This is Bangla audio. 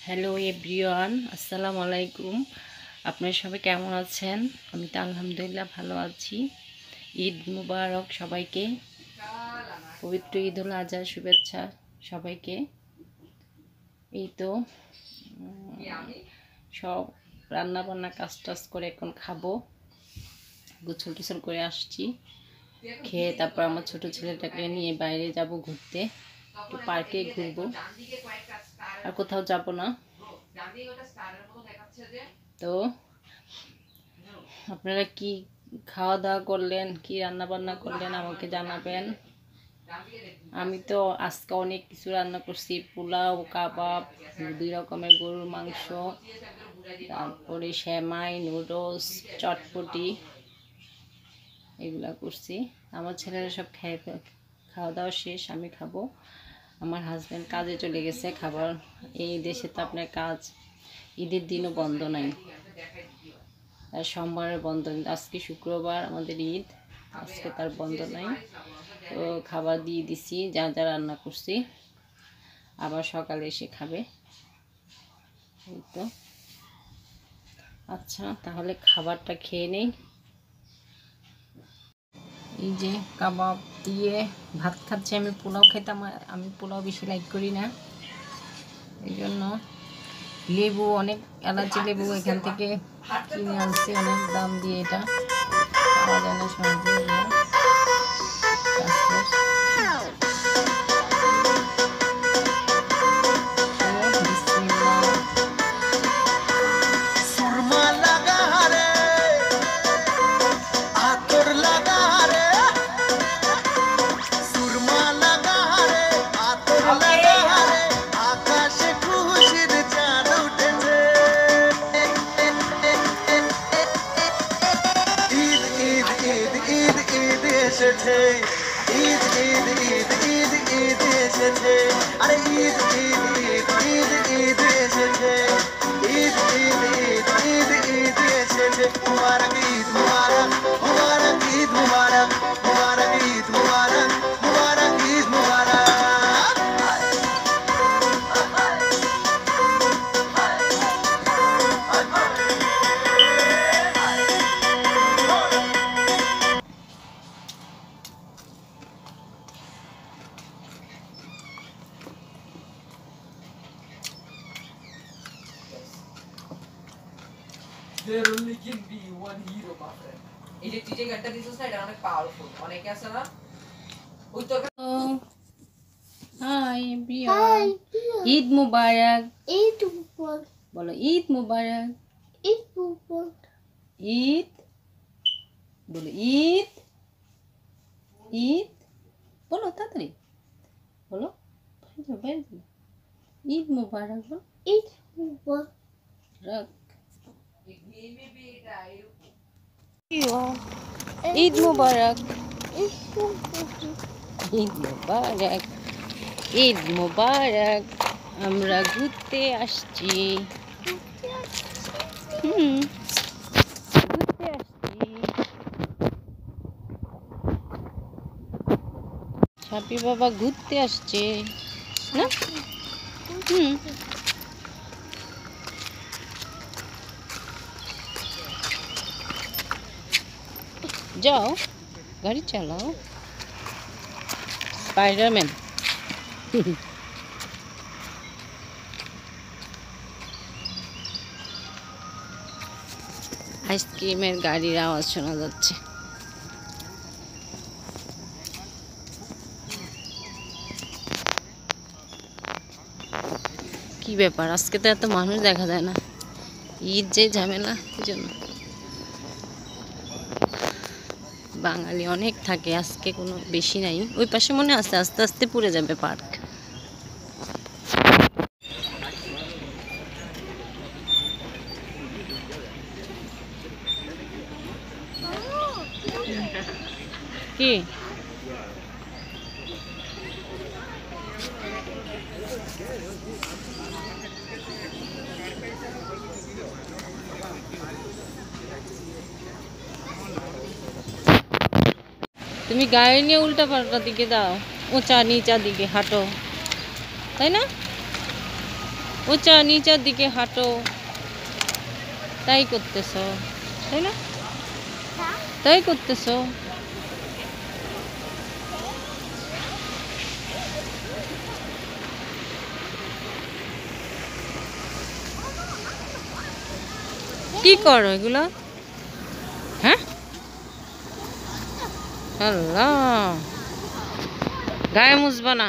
হ্যালো এভরিওয়ান, আসসালামু আলাইকুম। আপনারা সবাই কেমন আছেন? আমি তো আলহামদুলিল্লাহ ভালো আছি। ঈদ মুবারক সবাইকে। পবিত্র ঈদ উল আজহার শুভেচ্ছা সবাইকে। এই তো সব রান্না বান্না কাজ টাজ করে এখন খাবো। গোসল টোসল করে আসছি, খেয়ে তারপর আমার ছোট ছেলেটাকে নিয়ে বাইরে যাব ঘুরতে, একটু পার্কে ঘুরবো, আর কোথাও যাব না। তো আপনারা কি খাওয়া দাওয়া করলেন, কি রান্না বান্না করলেন আমাকে জানাবেন। আমি তো আজকে অনেক কিছু রান্না করছি, পোলাও, কাবাব, 2 রকমের গরুর মাংস, তারপরে সেমাই, নুডলস, চটপটি, এগুলা করছি। আমার ছেলেরা সব খাওয়া দাওয়া শেষ, আমি খাবো। আমার হাজব্যান্ড কাজে চলে গেছে। খাবার এই দেশে তো আপনার কাজ ঈদের দিনও বন্ধ নাই, আর সোমবারের বন্ধ। আজকে শুক্রবার, আমাদের ঈদ, আজকে তার বন্ধ নাই। তো খাবার দিয়ে দিছি, যা যা রান্না করছি, আবার সকালে এসে খাবে। এই তো, আচ্ছা তাহলে খাবারটা খেয়ে নেই। এই যে কাবাব দিয়ে ভাত খাচ্ছি। আমি পোলাও খেতাম, আমি পোলাও বেশি লাইক করি না, এই জন্য লেবু, অনেক এলাচি লেবু এখান থেকে কিনে আনছি, অনেক দাম দিয়ে, এটা পাওয়া যায় না সহজে। এসেছে ঈদ ঈদ ঈদ ঈদ ঈদ এসেছে, আরে ঈদ ঈদ ঈদ ঈদ ঈদ এসেছে, ঈদ ঈদ ঈদ ঈদ ঈদ এসেছে। মুবারক ঈদ মুবারক, মুবারক ঈদ মুবারক, মুবারক ঈদ মুবারক, মুবারক ঈদ মুবারক। There only can be one hero, my friend. এই যে টিজে গানটা দিছস না, এটা অনেক পাওয়ারফুল। অনেকে আছে না ওই তো। হাই এভরিওয়ান, ঈদ মুবারক। ঈদ মুবারক বলো ঈদ মুবারক। ঈদ মুবারক ঈদ বলো, ঈদ ঈদ বলো, তাড়াতাড়ি বলো, ঈদ মুবারক বলো। ঈদ মুবারক ঈদ মুবারক, ঈদ মুবারক ঈদ মুবারক, ঈদ মুবারক। আমরা ঘুরতে আসছি, ঘুরতে আসছি। ছাপি বাবা ঘুরতে আসছে না? যাও, গাড়ি চালাও, স্পাইডারম্যান। আইসক্রিমের গাড়ির আওয়াজ শোনা যাচ্ছে। কি ব্যাপার, আজকে তো এত মানুষ দেখা যায় না। ঈদ যে ঝামেলা, এই জন্য বাঙালি অনেক থাকে, আজকে কোনো বেশি নাই। ওই পাশে মনে আছে আস্তে আস্তে পুড়ে যাবে পার্ক। কি তুমি গাড়ি নিয়ে উল্টা পাল্টা দিকে দাও, উঁচা নিচা দিকে হাঁটো, তাই না? উঁচা নিচের দিকে হাঁটো, তাই করতেছো তাই না? তাই করতেছো। কি করো এগুলো? হ্যাঁ, আল্লাহ, গায়ে মুছবা না।